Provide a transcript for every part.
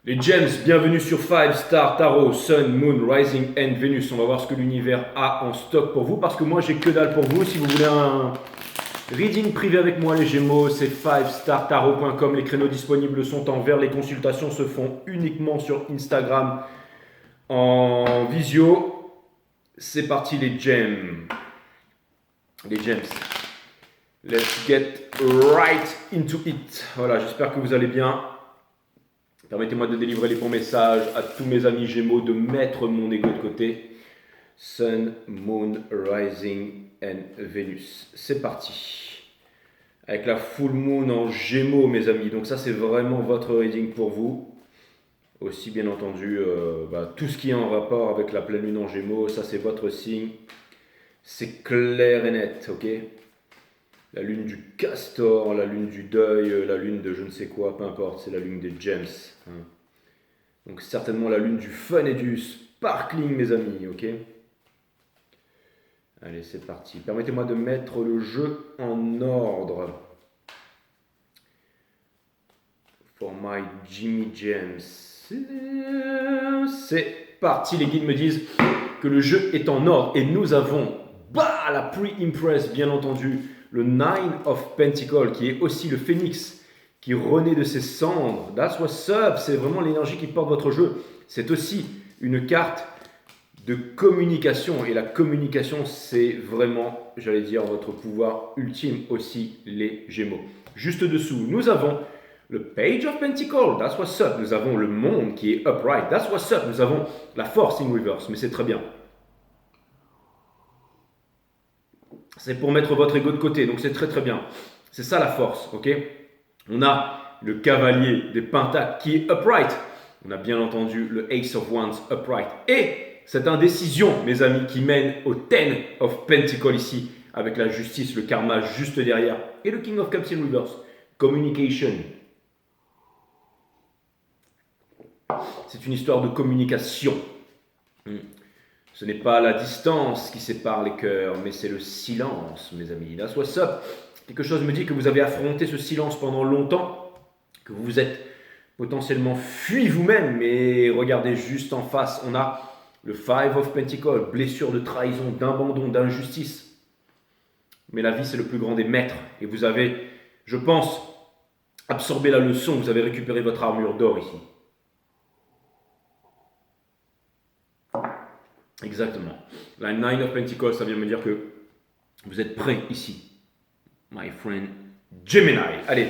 Les Gems, bienvenue sur 5 Star Tarot, Sun, Moon, Rising and Venus. On va voir ce que l'univers a en stock pour vous parce que moi j'ai que dalle pour vous. Si vous voulez un reading privé avec moi les Gémeaux, c'est 5startarot.com. Les créneaux disponibles sont en vert. Les consultations se font uniquement sur Instagram en visio. C'est parti les Gems. Les Gems. Let's get right into it. Voilà, j'espère que vous allez bien. Permettez-moi de délivrer les bons messages à tous mes amis Gémeaux, de mettre mon ego de côté. Sun, Moon, Rising and Venus. C'est parti. Avec la full moon en Gémeaux, mes amis. Donc ça, c'est vraiment votre reading pour vous. Aussi, bien entendu, tout ce qui est en rapport avec la pleine lune en Gémeaux, ça, c'est votre signe. C'est clair et net, ok ? La lune du castor, la lune du deuil, la lune de je ne sais quoi, peu importe, c'est la lune des gems. Hein. Donc certainement la lune du fun et du sparkling, mes amis, ok ? Allez, c'est parti. Permettez-moi de mettre le jeu en ordre. For my Jimmy James. C'est parti, les guides me disent que le jeu est en ordre. Et nous avons, la pre-impress, bien entendu, le Nine of Pentacles, qui est aussi le phénix, qui renaît de ses cendres. That's what's up, c'est vraiment l'énergie qui porte votre jeu. C'est aussi une carte de communication. Et la communication, c'est vraiment, j'allais dire, votre pouvoir ultime aussi, les Gémeaux. Juste dessous, nous avons le Page of Pentacles. That's what's up. Nous avons le monde qui est upright. That's what's up. Nous avons la Force in reverse, mais c'est très bien. C'est pour mettre votre ego de côté, donc c'est très très bien. C'est ça la force, ok ? On a le cavalier des pentacles qui est upright. On a bien entendu le Ace of Wands upright. Et cette indécision, mes amis, qui mène au Ten of Pentacles ici, avec la justice, le karma juste derrière. Et le King of Cups in reverse. Communication. C'est une histoire de communication. Ce n'est pas la distance qui sépare les cœurs, mais c'est le silence, mes amis. That's what's up. Quelque chose me dit que vous avez affronté ce silence pendant longtemps, que vous vous êtes potentiellement fui vous-même, mais regardez juste en face, on a le Five of Pentacles, blessure de trahison, d'abandon, d'injustice. Mais la vie, c'est le plus grand des maîtres. Et vous avez, je pense, absorbé la leçon, vous avez récupéré votre armure d'or ici. Exactement. La Nine of Pentacles, ça vient me dire que vous êtes prêts ici. My friend Gemini. Allez,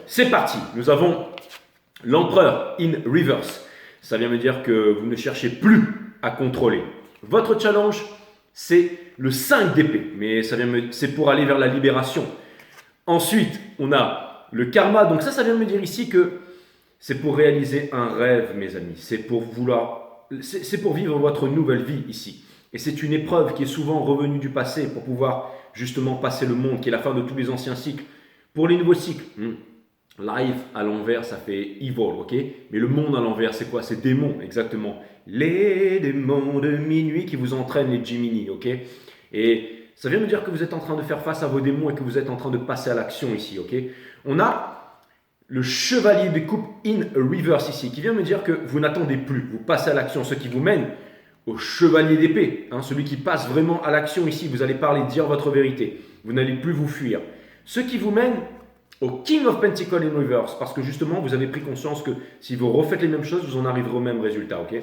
c'est parti. Nous avons l'empereur in reverse. Ça vient me dire que vous ne cherchez plus à contrôler. Votre challenge, c'est le 5 d'épée. Mais c'est pour aller vers la libération. Ensuite, on a le karma. Donc ça vient me dire ici que c'est pour réaliser un rêve, mes amis. C'est pour vivre votre nouvelle vie ici. Et c'est une épreuve qui est souvent revenue du passé pour pouvoir justement passer le monde, qui est la fin de tous les anciens cycles. Pour les nouveaux cycles, life à l'envers, ça fait evil, ok ? Mais le monde à l'envers, c'est quoi ? C'est démons, exactement. Les démons de minuit qui vous entraînent, les Gemini, ok ? Et ça vient me dire que vous êtes en train de faire face à vos démons et que vous êtes en train de passer à l'action ici, ok ? On a le chevalier de coupe in reverse ici, qui vient me dire que vous n'attendez plus, vous passez à l'action, ce qui vous mène au chevalier d'épée, celui qui passe vraiment à l'action ici, vous allez parler, dire votre vérité, vous n'allez plus vous fuir. Ce qui vous mène au King of Pentacles in reverse, parce que justement, vous avez pris conscience que si vous refaites les mêmes choses, vous en arriverez au même résultat, ok ?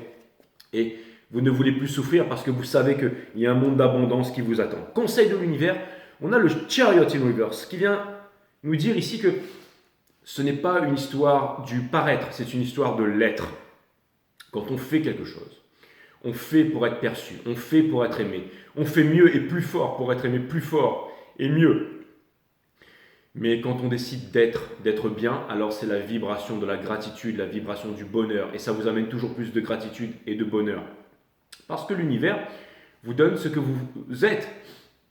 Et vous ne voulez plus souffrir parce que vous savez qu'il y a un monde d'abondance qui vous attend. Conseil de l'univers, on a le Chariot in reverse, qui vient nous dire ici que ce n'est pas une histoire du paraître, c'est une histoire de l'être. Quand on fait quelque chose, on fait pour être perçu, on fait pour être aimé, on fait mieux et plus fort pour être aimé plus fort et mieux. Mais quand on décide d'être bien, alors c'est la vibration de la gratitude, la vibration du bonheur. Et ça vous amène toujours plus de gratitude et de bonheur. Parce que l'univers vous donne ce que vous êtes,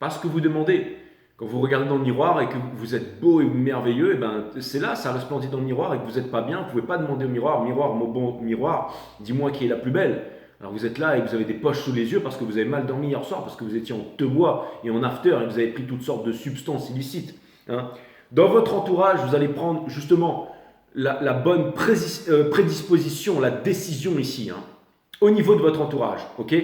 pas ce que vous demandez. Quand vous regardez dans le miroir et que vous êtes beau et merveilleux, c'est là, ça resplendit dans le miroir et que vous n'êtes pas bien. Vous ne pouvez pas demander au miroir, mon bon miroir, dis-moi qui est la plus belle. Alors vous êtes là et vous avez des poches sous les yeux parce que vous avez mal dormi hier soir, parce que vous étiez en te-bois et en after et vous avez pris toutes sortes de substances illicites. Dans votre entourage, vous allez prendre justement la bonne prédisposition, la décision ici, hein, au niveau de votre entourage. Ok.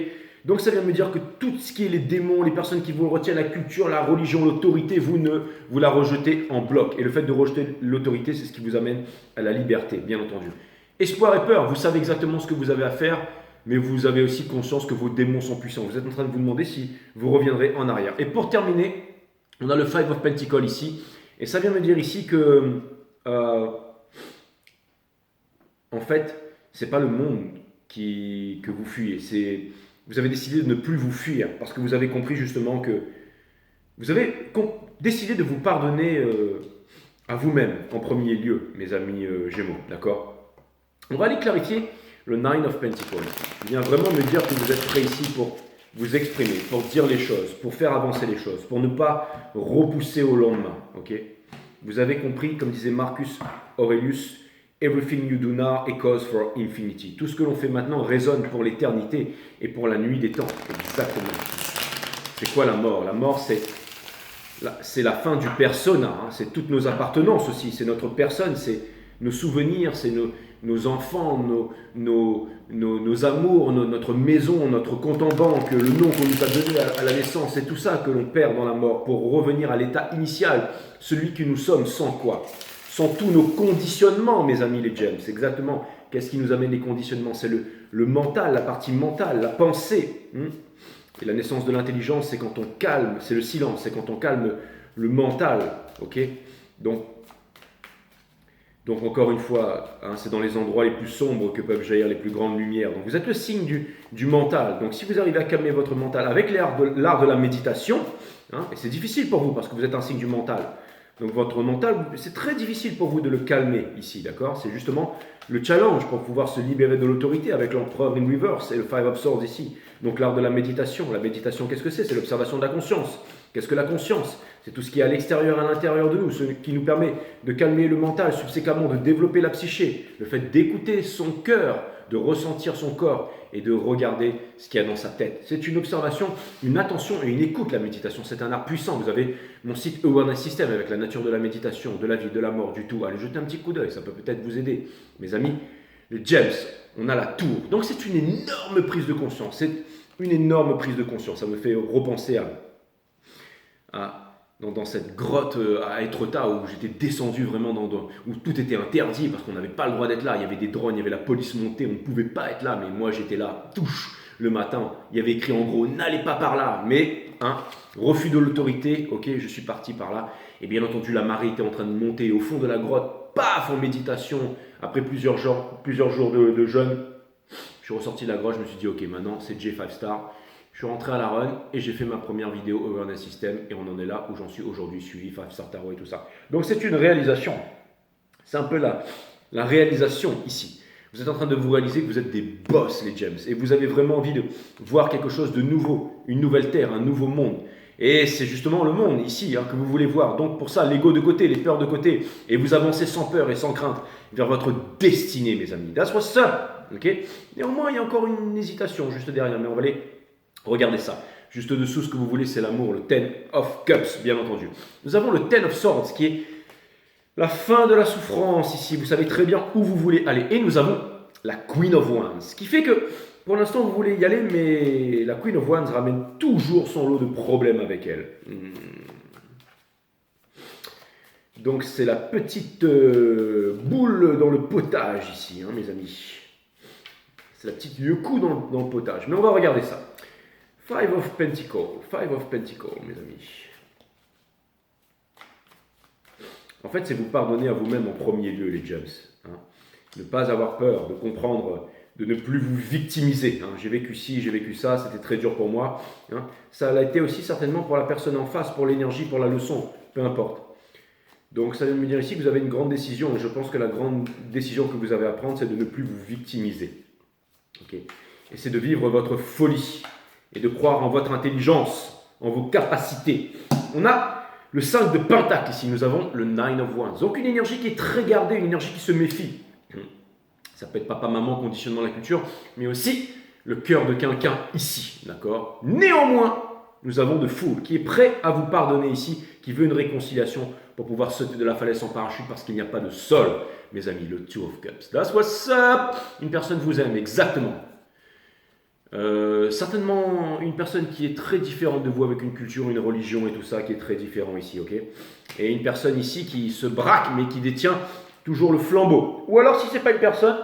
Donc ça vient me dire que tout ce qui est les démons, les personnes qui vous retiennent, la culture, la religion, l'autorité, vous la rejetez en bloc. Et le fait de rejeter l'autorité, c'est ce qui vous amène à la liberté, bien entendu. Espoir et peur, vous savez exactement ce que vous avez à faire, mais vous avez aussi conscience que vos démons sont puissants. Vous êtes en train de vous demander si vous reviendrez en arrière. Et pour terminer, on a le Five of Pentacles ici. Et ça vient me dire ici que, en fait, ce n'est pas le monde que vous fuyez. Vous avez décidé de ne plus vous fuir parce que vous avez compris justement que vous avez décidé de vous pardonner à vous-même en premier lieu, mes amis Gémeaux, d'accord? On va aller clarifier le Nine of Pentacles. Il vient vraiment me dire que vous êtes prêt ici pour vous exprimer, pour dire les choses, pour faire avancer les choses, pour ne pas repousser au lendemain, ok? Vous avez compris, comme disait Marcus Aurelius, Everything you do now echoes for infinity. Tout ce que l'on fait maintenant résonne pour l'éternité et pour la nuit des temps. Exactement. C'est quoi la mort? La mort, c'est la fin du persona. Hein. C'est toutes nos appartenances aussi. C'est notre personne, c'est nos souvenirs, c'est nos enfants, nos amours, notre maison, notre compte en banque, le nom qu'on nous a donné à la naissance. C'est tout ça que l'on perd dans la mort pour revenir à l'état initial, celui que nous sommes sans quoi? Sans tous nos conditionnements, mes amis les gems. C'est exactement qu'est-ce qui nous amène les conditionnements. C'est le mental, la partie mentale, la pensée. Et la naissance de l'intelligence, c'est quand on calme, c'est le silence, c'est quand on calme le mental. Ok? Donc encore une fois, hein, c'est dans les endroits les plus sombres que peuvent jaillir les plus grandes lumières. Donc vous êtes le signe du mental. Donc si vous arrivez à calmer votre mental avec l'art de la méditation, hein, et c'est difficile pour vous parce que vous êtes un signe du mental. Donc votre mental, c'est très difficile pour vous de le calmer ici, d'accord? C'est justement le challenge pour pouvoir se libérer de l'autorité avec l'empereur in reverse et le Five of Swords ici. Donc l'art de la méditation. La méditation, qu'est-ce que c'est? C'est l'observation de la conscience. Qu'est-ce que la conscience? C'est tout ce qui est à l'extérieur et à l'intérieur de nous, ce qui nous permet de calmer le mental, subséquemment de développer la psyché, le fait d'écouter son cœur, de ressentir son corps et de regarder ce qu'il y a dans sa tête. C'est une observation, une attention et une écoute, la méditation. C'est un art puissant. Vous avez mon site Awareness System avec la nature de la méditation, de la vie, de la mort, du tout. Allez jeter un petit coup d'œil, ça peut peut-être vous aider. Mes amis, les gems, on a la tour. Donc c'est une énorme prise de conscience. C'est une énorme prise de conscience. Ça me fait repenser dans cette grotte à Etretat où j'étais descendu vraiment où tout était interdit parce qu'on n'avait pas le droit d'être là. Il y avait des drones, il y avait la police montée, on ne pouvait pas être là. Mais moi j'étais là, touche, le matin. Il y avait écrit en gros, n'allez pas par là. Mais, refus de l'autorité, ok, je suis parti par là. Et bien entendu, la marée était en train de monter au fond de la grotte, paf, en méditation. Après plusieurs jours de jeûne, je suis ressorti de la grotte, je me suis dit, ok, maintenant c'est J5 Star. Je suis rentré à la run et j'ai fait ma première vidéo Awareness System et on en est là où j'en suis aujourd'hui, suivi 5 Star Tarot et tout ça. Donc c'est une réalisation. C'est un peu la réalisation ici. Vous êtes en train de vous réaliser que vous êtes des boss, les gems, et vous avez vraiment envie de voir quelque chose de nouveau, une nouvelle terre, un nouveau monde. Et c'est justement le monde ici que vous voulez voir. Donc pour ça, l'ego de côté, les peurs de côté, et vous avancez sans peur et sans crainte vers votre destinée, mes amis. That's what's up. Okay. Néanmoins, il y a encore une hésitation juste derrière, mais on va aller regarder ça. Juste dessous, ce que vous voulez, c'est l'amour, le Ten of Cups, bien entendu. Nous avons le Ten of Swords, qui est la fin de la souffrance ici. Vous savez très bien où vous voulez aller. Et nous avons la Queen of Wands, ce qui fait que, pour l'instant, vous voulez y aller, mais la Queen of Wands ramène toujours son lot de problèmes avec elle. Donc, c'est la petite boule dans le potage ici, mes amis. C'est la petite yoku dans le potage. Mais on va regarder ça. Five of Pentacles, mes amis. En fait, c'est vous pardonner à vous-même en premier lieu, les gems. Ne pas avoir peur, de comprendre, de ne plus vous victimiser. J'ai vécu ci, j'ai vécu ça, c'était très dur pour moi. Ça l'a été aussi certainement pour la personne en face, pour l'énergie, pour la leçon, peu importe. Donc ça vient de me dire ici que vous avez une grande décision. Et je pense que la grande décision que vous avez à prendre, c'est de ne plus vous victimiser. Okay. Et c'est de vivre votre folie. Et de croire en votre intelligence, en vos capacités. On a le 5 de Pentacle ici, nous avons le 9 of Wands. Donc une énergie qui est très gardée, une énergie qui se méfie. Ça peut être papa, maman, conditionnement de la culture, mais aussi le cœur de quelqu'un ici, d'accord? Néanmoins, nous avons de Fool qui est prêt à vous pardonner ici, qui veut une réconciliation pour pouvoir sauter de la falaise en parachute parce qu'il n'y a pas de sol. mes amis, le Two of Cups. That's what's up. Une personne vous aime, exactement. Certainement une personne qui est très différente de vous, avec une culture, une religion et tout ça, qui est très différent ici, ok? Et une personne ici qui se braque, mais qui détient toujours le flambeau. Ou alors, si ce n'est pas une personne,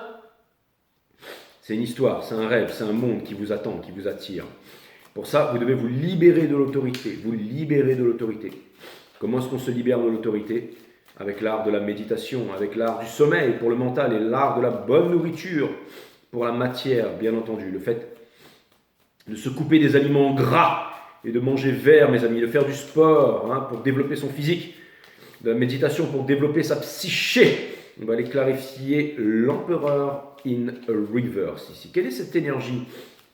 c'est une histoire, c'est un rêve, c'est un monde qui vous attend, qui vous attire. Pour ça, vous devez vous libérer de l'autorité, vous libérer de l'autorité. Comment est-ce qu'on se libère de l'autorité? Avec l'art de la méditation, avec l'art du sommeil pour le mental et l'art de la bonne nourriture pour la matière, bien entendu. Le fait de se couper des aliments gras et de manger vert, mes amis, de faire du sport pour développer son physique, de la méditation pour développer sa psyché. On va aller clarifier l'empereur in reverse ici. Quelle est cette énergie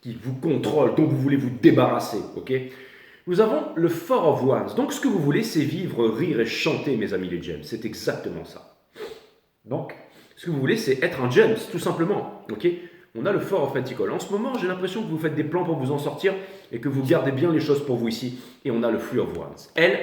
qui vous contrôle, dont vous voulez vous débarrasser, ok? Nous avons le Four of Wands. Donc, ce que vous voulez, c'est vivre, rire et chanter, mes amis les gems. C'est exactement ça. Donc, ce que vous voulez, c'est être un gems, tout simplement, ok? On a le Four of Pentacles. En ce moment, j'ai l'impression que vous faites des plans pour vous en sortir et que vous gardez bien les choses pour vous ici. Et on a le Three of Wands. Elle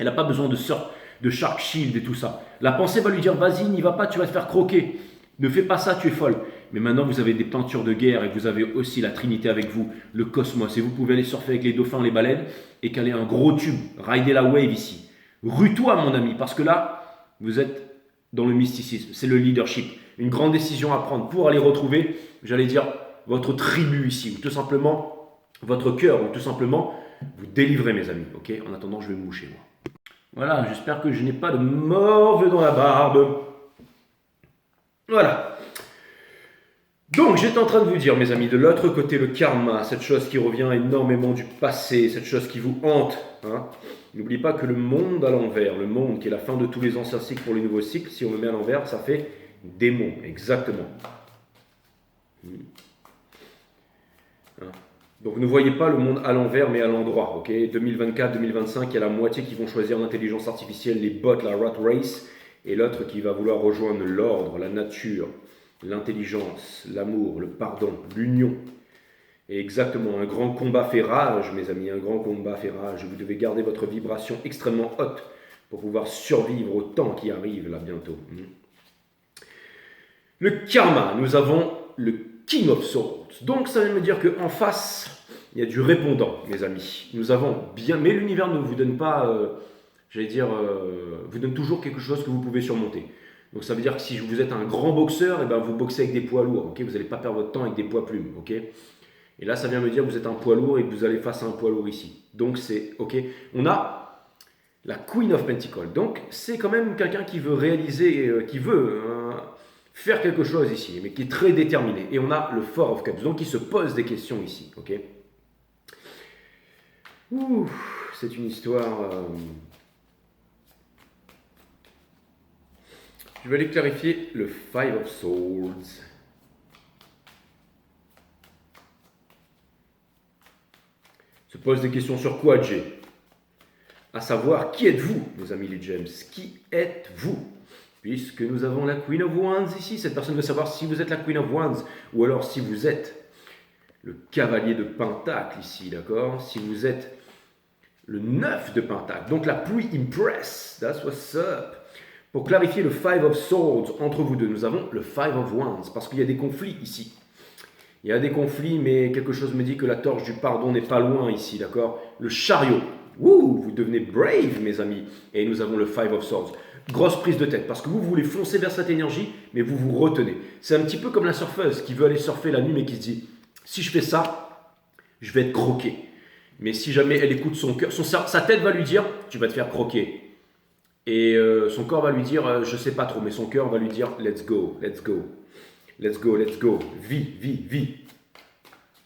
n'a pas besoin de Shark Shield et tout ça. La pensée va lui dire, vas-y, n'y va pas, tu vas te faire croquer. Ne fais pas ça, tu es folle. Mais maintenant, vous avez des peintures de guerre et vous avez aussi la Trinité avec vous, le cosmos. Et vous pouvez aller surfer avec les dauphins, les baleines et caler un gros tube, rider la wave ici. Rue-toi, mon ami, parce que là, vous êtes dans le mysticisme. C'est le leadership. Une grande décision à prendre pour aller retrouver, j'allais dire, votre tribu ici, ou tout simplement votre cœur, ou tout simplement vous délivrer, mes amis. Ok? En attendant, je vais me moucher, moi. Voilà, j'espère que je n'ai pas de morve dans la barbe. Voilà. Donc, j'étais en train de vous dire, mes amis, de l'autre côté, le karma, cette chose qui revient énormément du passé, cette chose qui vous hante. N'oubliez pas que le monde à l'envers, le monde qui est la fin de tous les anciens cycles pour les nouveaux cycles, si on le met à l'envers, ça fait démon, exactement. Donc, ne voyez pas le monde à l'envers, mais à l'endroit. Ok, 2024, 2025, il y a la moitié qui vont choisir l'intelligence artificielle, les bots, la rat race, et l'autre qui va vouloir rejoindre l'ordre, la nature, l'intelligence, l'amour, le pardon, l'union. Et exactement, un grand combat fait rage, mes amis, un grand combat fait rage. Vous devez garder votre vibration extrêmement haute pour pouvoir survivre au temps qui arrive là bientôt. Le karma, nous avons le King of Swords. Donc ça veut me dire qu'en face, il y a du répondant, mes amis. Nous avons bien, mais l'univers ne vous donne pas, vous donne toujours quelque chose que vous pouvez surmonter. Donc ça veut dire que si vous êtes un grand boxeur, et ben vous boxez avec des poids lourds, ok? Vous n'allez pas perdre votre temps avec des poids plumes, ok? Et là, ça vient me dire que vous êtes un poids lourd et que vous allez face à un poids lourd ici. Donc c'est ok. On a la Queen of Pentacles. Donc c'est quand même quelqu'un qui veut réaliser, qui veut faire quelque chose ici, mais qui est très déterminé. Et on a le Four of Cups, donc il se pose des questions ici, ok? Ouh, c'est une histoire. Je vais aller clarifier le Five of Swords. Se pose des questions sur quoi, Jay? À savoir, qui êtes-vous, mes amis les James? Qui êtes-vous? Puisque nous avons la Queen of Wands ici, cette personne veut savoir si vous êtes la Queen of Wands ou alors si vous êtes le Cavalier de Pentacle ici, d'accord? Si vous êtes le 9 de Pentacle, donc la pluie Impress, that's what's up. Pour clarifier le Five of Swords entre vous deux, nous avons le Five of Wands, parce qu'il y a des conflits ici. Il y a des conflits, mais quelque chose me dit que la torche du pardon n'est pas loin ici, d'accord? Le chariot. Ouh, vous devenez brave, mes amis. Et nous avons le Five of Swords. Grosse prise de tête, parce que vous voulez foncer vers cette énergie, mais vous vous retenez. C'est un petit peu comme la surfeuse qui veut aller surfer la nuit, mais qui se dit, si je fais ça, je vais être croqué. Mais si jamais elle écoute son cœur, sa tête va lui dire, tu vas te faire croquer. Et son corps va lui dire, je sais pas trop, mais son cœur va lui dire, let's go, let's go. Let's go, let's go. Vis, vis, vis.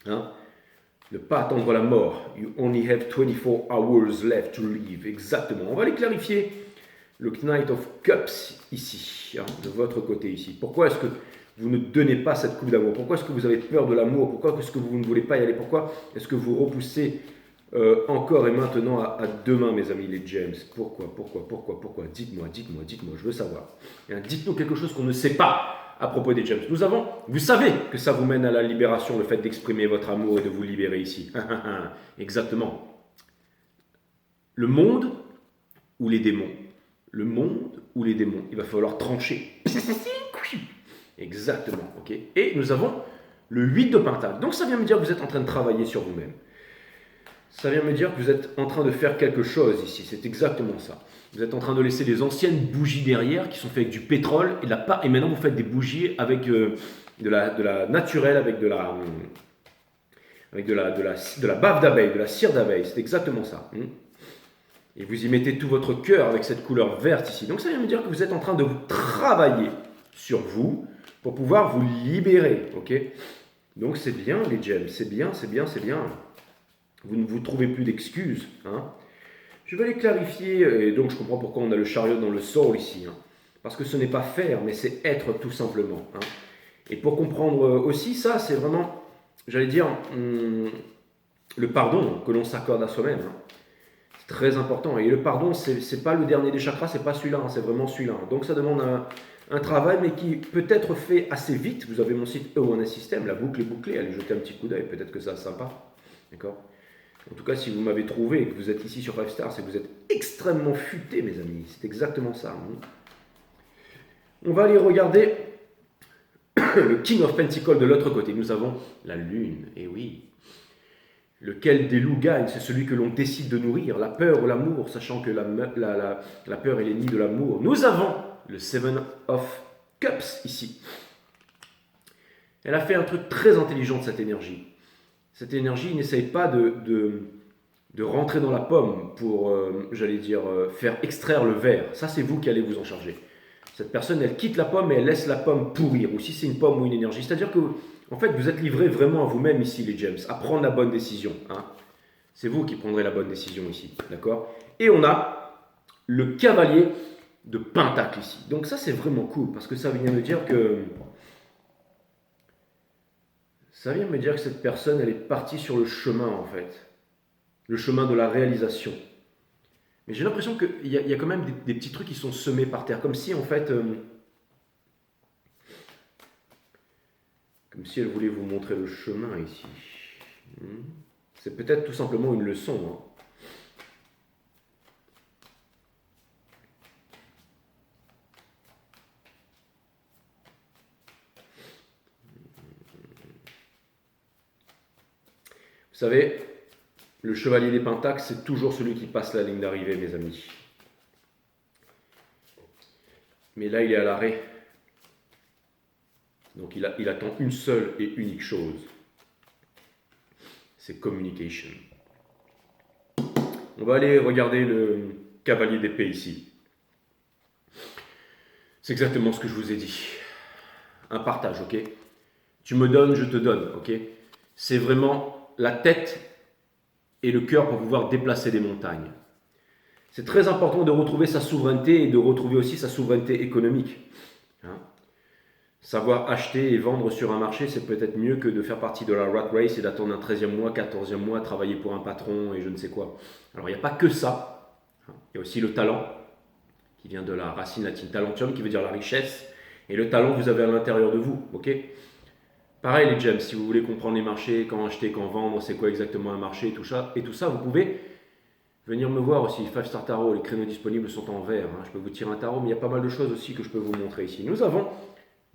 Ne pas attendre la mort. You only have 24 hours left to live. Exactement. On va les clarifier. Le Knight of Cups ici, de votre côté ici. Pourquoi est-ce que vous ne donnez pas cette coupe d'amour? Pourquoi est-ce que vous avez peur de l'amour? Pourquoi est-ce que vous ne voulez pas y aller? Pourquoi est-ce que vous repoussez encore et maintenant à demain, mes amis les James? Pourquoi? Dites-moi, je veux savoir. Dites-nous quelque chose qu'on ne sait pas à propos des James. Vous savez que ça vous mène à la libération, le fait d'exprimer votre amour et de vous libérer ici. Exactement. Le monde ou les démons? le monde ou les démons. Il va falloir trancher. Exactement, ok. Et nous avons le 8 de pentacle. Donc ça vient me dire que vous êtes en train de travailler sur vous-même. Ça vient me dire que vous êtes en train de faire quelque chose ici. C'est exactement ça. Vous êtes en train de laisser les anciennes bougies derrière qui sont faites avec du pétrole et maintenant vous faites des bougies avec de la naturelle, avec de la bave d'abeille, de la cire d'abeille. C'est exactement ça. Et vous y mettez tout votre cœur avec cette couleur verte ici. Donc ça vient me dire que vous êtes en train de vous travailler sur vous pour pouvoir vous libérer. Ok. Donc c'est bien les gems, c'est bien, c'est bien, c'est bien. Vous ne vous trouvez plus d'excuses. Je vais les clarifier, et donc je comprends pourquoi on a le chariot dans le soul ici. Parce que ce n'est pas faire, mais c'est être tout simplement. Et pour comprendre aussi ça, c'est vraiment, j'allais dire, le pardon que l'on s'accorde à soi-même. C'est très important. Et le pardon, c'est pas le dernier des chakras, c'est pas celui-là, c'est vraiment celui-là. Donc ça demande un travail, mais qui peut être fait assez vite. Vous avez mon site EONS System, la boucle est bouclée, allez jeter un petit coup d'œil, peut-être que ça sympa. D'accord ? En tout cas, si vous m'avez trouvé et que vous êtes ici sur 5 Stars, c'est que vous êtes extrêmement futé, mes amis. C'est exactement ça. On va aller regarder le King of Pentacles de l'autre côté. Nous avons la Lune. Et oui. Lequel des loups gagne? C'est celui que l'on décide de nourrir. La peur ou l'amour, sachant que la peur est l'ennemi de l'amour. Nous avons le Seven of Cups ici. Elle a fait un truc très intelligent de cette énergie. Cette énergie n'essaye pas de rentrer dans la pomme pour, j'allais dire, faire extraire le verre. Ça, c'est vous qui allez vous en charger. Cette personne, elle quitte la pomme et elle laisse la pomme pourrir. Ou si c'est une pomme ou une énergie. C'est-à-dire que, en fait, vous êtes livré vraiment à vous-même ici, les gems, à prendre la bonne décision. C'est vous qui prendrez la bonne décision ici. D'accord? Et on a le cavalier de pentacle ici. Donc ça, c'est vraiment cool parce que ça vient me dire que... Ça vient me dire que cette personne, elle est partie sur le chemin, en fait. Le chemin de la réalisation. Mais j'ai l'impression qu'il y a quand même des petits trucs qui sont semés par terre. Comme si, en fait... comme si elle voulait vous montrer le chemin, ici. C'est peut-être tout simplement une leçon. Vous savez, le chevalier des pentacles, c'est toujours celui qui passe la ligne d'arrivée, mes amis. Mais là, il est à l'arrêt. Donc, il attend une seule et unique chose. C'est communication. On va aller regarder le cavalier d'épée ici. C'est exactement ce que je vous ai dit. Un partage, ok? Tu me donnes, je te donne, ok? C'est vraiment la tête et le cœur pour pouvoir déplacer des montagnes. C'est très important de retrouver sa souveraineté et de retrouver aussi sa souveraineté économique. Savoir acheter et vendre sur un marché, c'est peut-être mieux que de faire partie de la rat race et d'attendre un 13e mois, 14e mois, travailler pour un patron et je ne sais quoi. Alors il n'y a pas que ça. Il y a aussi le talent, qui vient de la racine latine talentium, qui veut dire la richesse. Et le talent, vous avez à l'intérieur de vous, ok? Pareil les gems, si vous voulez comprendre les marchés, quand acheter, quand vendre, c'est quoi exactement un marché et tout ça, vous pouvez venir me voir aussi. 5 Star Tarot, les créneaux disponibles sont en vert. Je peux vous tirer un tarot, mais il y a pas mal de choses aussi que je peux vous montrer ici. Nous avons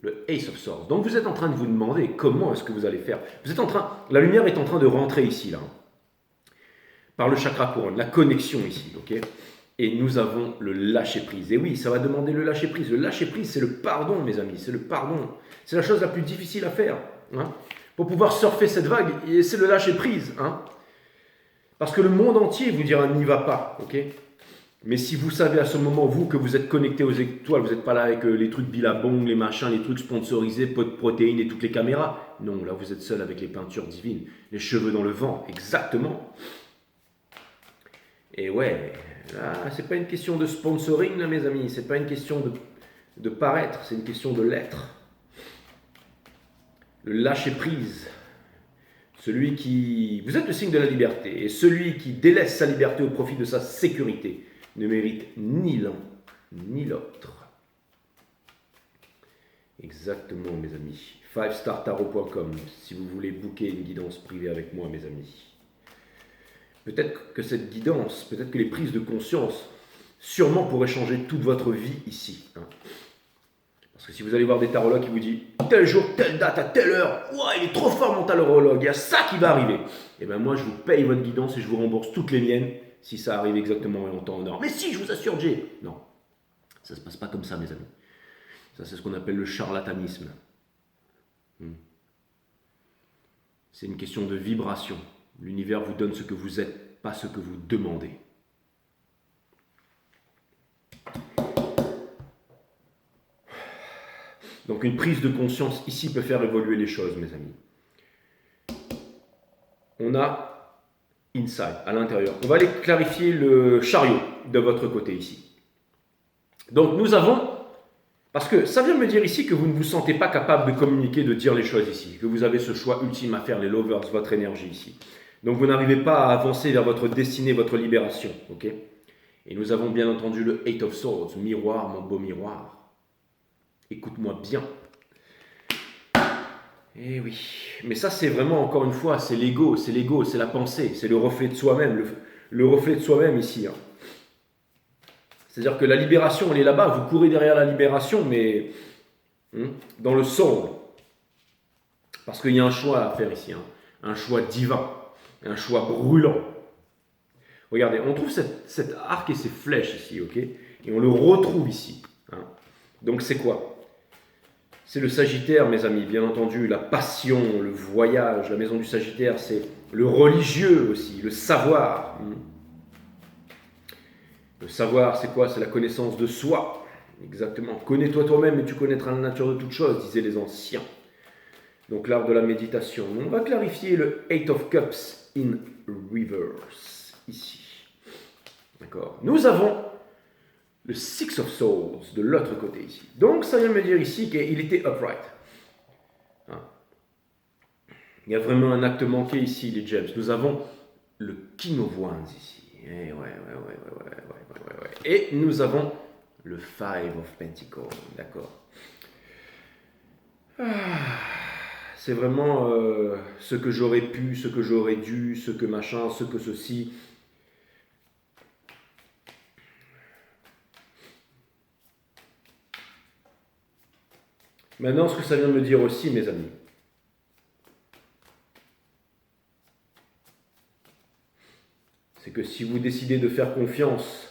le Ace of Swords. Donc vous êtes en train de vous demander comment est-ce que vous allez faire. La lumière est en train de rentrer ici, là. Par le chakra couronne, la connexion ici, ok? Et nous avons le lâcher-prise. Et oui, ça va demander le lâcher-prise. Le lâcher-prise, c'est le pardon, mes amis. C'est le pardon. C'est la chose la plus difficile à faire. Pour pouvoir surfer cette vague, c'est le lâcher-prise. Parce que le monde entier vous dira n'y va pas. Ok? Mais si vous savez à ce moment, vous, que vous êtes connecté aux étoiles, vous n'êtes pas là avec les trucs bilabong, les machins, les trucs sponsorisés, pot de protéines et toutes les caméras. Non, là, vous êtes seul avec les peintures divines. Les cheveux dans le vent, exactement. Et ouais, là, c'est pas une question de sponsoring, là, mes amis. C'est pas une question de paraître, c'est une question de l'être. Le lâcher-prise. Celui qui... Vous êtes le signe de la liberté. Et celui qui délaisse sa liberté au profit de sa sécurité ne mérite ni l'un ni l'autre. Exactement, mes amis. 5startarot.com si vous voulez booker une guidance privée avec moi, mes amis. Peut-être que cette guidance, peut-être que les prises de conscience sûrement pourrait changer toute votre vie ici. Hein. Parce que si vous allez voir des tarologues qui vous disent tel jour, telle date, à telle heure, ouais, il est trop fort mon tarologue, il y a ça qui va arriver. Et bien moi, je vous paye votre guidance et je vous rembourse toutes les miennes si ça arrive exactement en temps en heure. Mais si, je vous assure, Jay. Non, ça ne se passe pas comme ça, mes amis. Ça, c'est ce qu'on appelle le charlatanisme. C'est une question de vibration. L'univers vous donne ce que vous êtes, pas ce que vous demandez. Donc une prise de conscience ici peut faire évoluer les choses, mes amis. On a inside, à l'intérieur. On va aller clarifier le chariot de votre côté ici. Donc nous avons, parce que ça vient me dire ici que vous ne vous sentez pas capable de communiquer, de dire les choses ici, que vous avez ce choix ultime à faire, les lovers, votre énergie ici. Donc vous n'arrivez pas à avancer vers votre destinée, votre libération, ok? Et nous avons bien entendu le Eight of Swords, miroir, mon beau miroir. Écoute-moi bien. Eh oui, mais ça c'est vraiment, encore une fois, c'est l'ego, c'est la pensée, c'est le reflet de soi-même, le reflet de soi-même ici. Hein. C'est-à-dire que la libération, elle est là-bas, vous courez derrière la libération, mais dans le soul. Parce qu'il y a un choix à faire ici, hein. Un choix divin, un choix brûlant. Regardez, on trouve cet arc et ces flèches ici, ok? Et on le retrouve ici. Hein. Donc c'est quoi? C'est le Sagittaire, mes amis, bien entendu, la passion, le voyage. La maison du Sagittaire, c'est le religieux aussi, le savoir. Le savoir, c'est quoi? C'est la connaissance de soi. Exactement. Connais-toi toi-même et tu connaîtras la nature de toute chose, disaient les anciens. Donc l'art de la méditation. On va clarifier le Eight of Cups in reverse, ici. D'accord. Nous avons le Six of Swords de l'autre côté ici. Donc ça vient me dire ici qu'il était upright. Hein. Il y a vraiment un acte manqué ici, les gems. Nous avons le King of Wands ici. Et, et nous avons le Five of Pentacles. D'accord. C'est vraiment ce que j'aurais pu, ce que j'aurais dû, ce que machin, ce que ceci. Maintenant, ce que ça vient de me dire aussi, mes amis, c'est que si vous décidez de faire confiance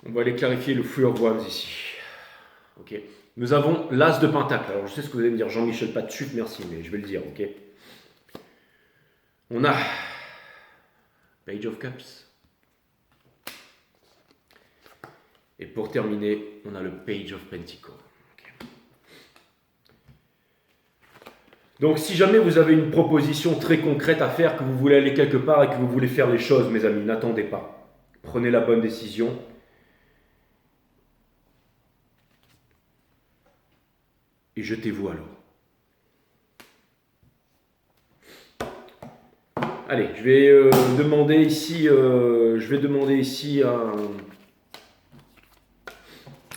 on va aller clarifier le Three of Wands ici. Ok. Nous avons l'As de Pentacle. Alors je sais ce que vous allez me dire, Jean-Michel, pas de suite, merci, mais je vais le dire, ok. On a Page of Cups. Et pour terminer, on a le Page of Pentacles. Okay. Donc si jamais vous avez une proposition très concrète à faire, que vous voulez aller quelque part et que vous voulez faire les choses, mes amis, n'attendez pas. Prenez la bonne décision. Et jetez-vous alors. Allez, je vais demander ici,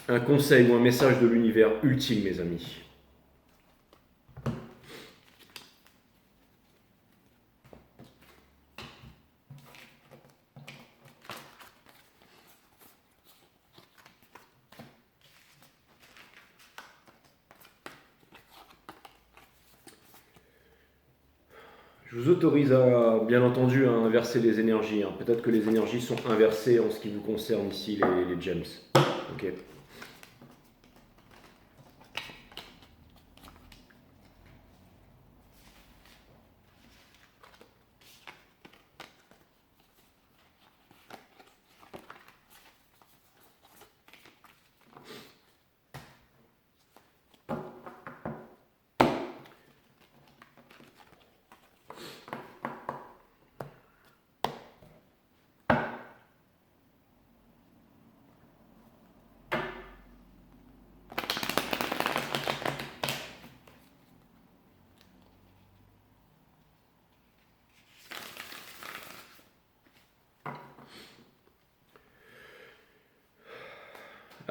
un conseil ou un message de l'univers ultime, mes amis. Je vous autorise à, bien entendu, à inverser les énergies. Hein. Peut-être que les énergies sont inversées en ce qui vous concerne ici, les gems. Ok.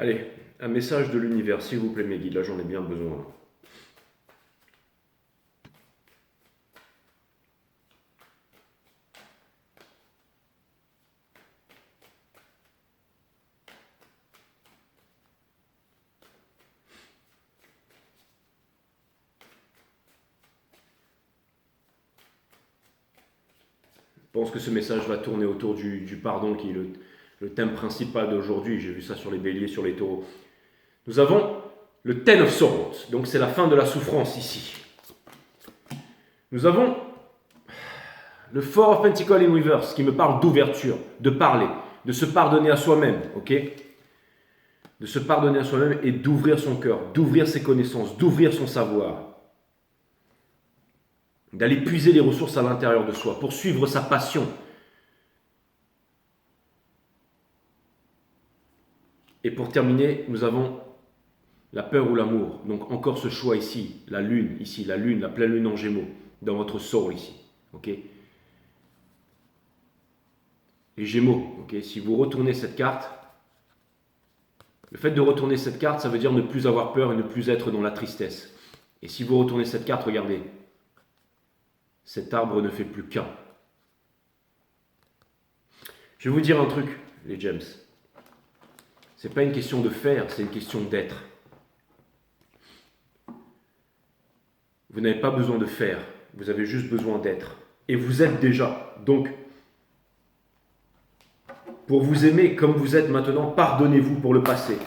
Allez, un message de l'univers, s'il vous plaît, mes guides. Là, j'en ai bien besoin. Je pense que ce message va tourner autour du pardon, qui est le thème principal d'aujourd'hui. J'ai vu ça sur les béliers, sur les taureaux. Nous avons le Ten of Swords, donc c'est la fin de la souffrance ici. Nous avons le Four of Pentacles in Reverse, qui me parle d'ouverture, de parler, de se pardonner à soi-même, ok? De se pardonner à soi-même et d'ouvrir son cœur, d'ouvrir ses connaissances, d'ouvrir son savoir. D'aller puiser les ressources à l'intérieur de soi, pour suivre sa passion. Et pour terminer, nous avons la peur ou l'amour. Donc encore ce choix ici, la lune, la pleine lune en Gémeaux, dans votre soul ici. Ok. Les Gémeaux, ok. Si vous retournez cette carte, le fait de retourner cette carte, ça veut dire ne plus avoir peur et ne plus être dans la tristesse. Et si vous retournez cette carte, regardez, cet arbre ne fait plus qu'un. Je vais vous dire un truc, les gems. C'est pas une question de faire, c'est une question d'être. Vous n'avez pas besoin de faire, vous avez juste besoin d'être. Et vous êtes déjà. Donc, pour vous aimer comme vous êtes maintenant, pardonnez-vous pour le passé.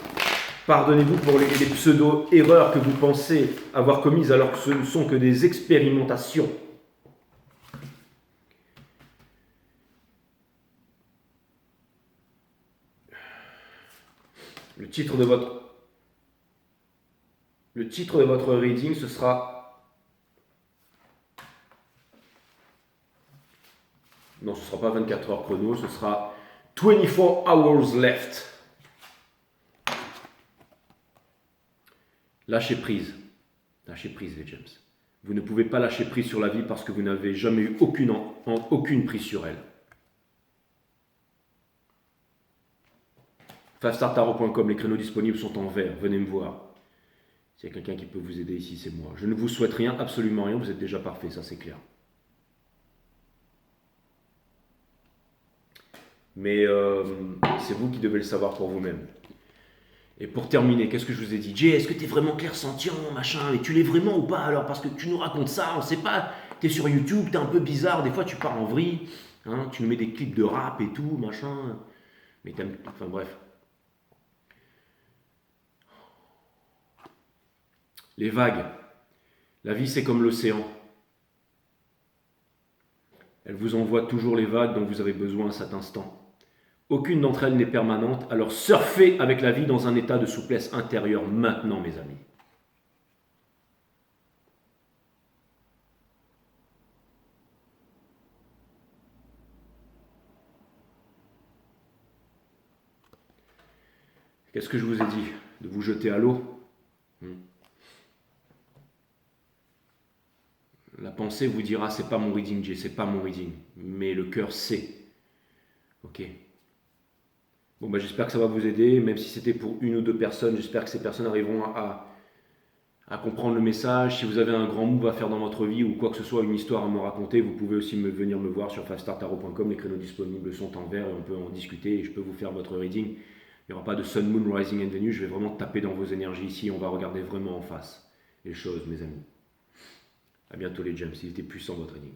Pardonnez-vous pour les pseudo-erreurs que vous pensez avoir commises alors que ce ne sont que des expérimentations. Le titre de votre reading, ce sera... Non, ce ne sera pas 24 heures chrono, ce sera 24 hours left. Lâchez prise. Lâchez prise, les gems. Vous ne pouvez pas lâcher prise sur la vie parce que vous n'avez jamais eu aucune prise sur elle. 5startarot.com, les créneaux disponibles sont en vert, venez me voir. S'il y a quelqu'un qui peut vous aider ici, c'est moi. Je ne vous souhaite rien, absolument rien, vous êtes déjà parfait, ça c'est clair. Mais c'est vous qui devez le savoir pour vous-même. Et pour terminer, qu'est-ce que je vous ai dit? Jay, est-ce que tu es vraiment clairsentient, machin? Mais tu l'es vraiment ou pas alors? Parce que tu nous racontes ça, on sait pas. Tu es sur YouTube, tu es un peu bizarre, des fois tu parles en vrille, hein, tu nous mets des clips de rap et tout, machin. Mais t'aimes... Enfin bref. Les vagues. La vie, c'est comme l'océan. Elle vous envoie toujours les vagues dont vous avez besoin à cet instant. Aucune d'entre elles n'est permanente, alors surfez avec la vie dans un état de souplesse intérieure maintenant, mes amis. Qu'est-ce que je vous ai dit? De vous jeter à l'eau? La pensée vous dira, c'est pas mon reading, Jay, c'est pas mon reading. Mais le cœur sait. Ok. Bon, bah, j'espère que ça va vous aider, même si c'était pour une ou deux personnes. J'espère que ces personnes arriveront à comprendre le message. Si vous avez un grand move à faire dans votre vie ou quoi que ce soit, une histoire à me raconter, vous pouvez aussi venir me voir sur 5startarot.com. Les créneaux disponibles sont en vert et on peut en discuter et je peux vous faire votre reading. Il n'y aura pas de Sun, Moon, Rising and Venus. Je vais vraiment taper dans vos énergies ici. On va regarder vraiment en face les choses, mes amis. À bientôt les gems, il était puissant votre reading.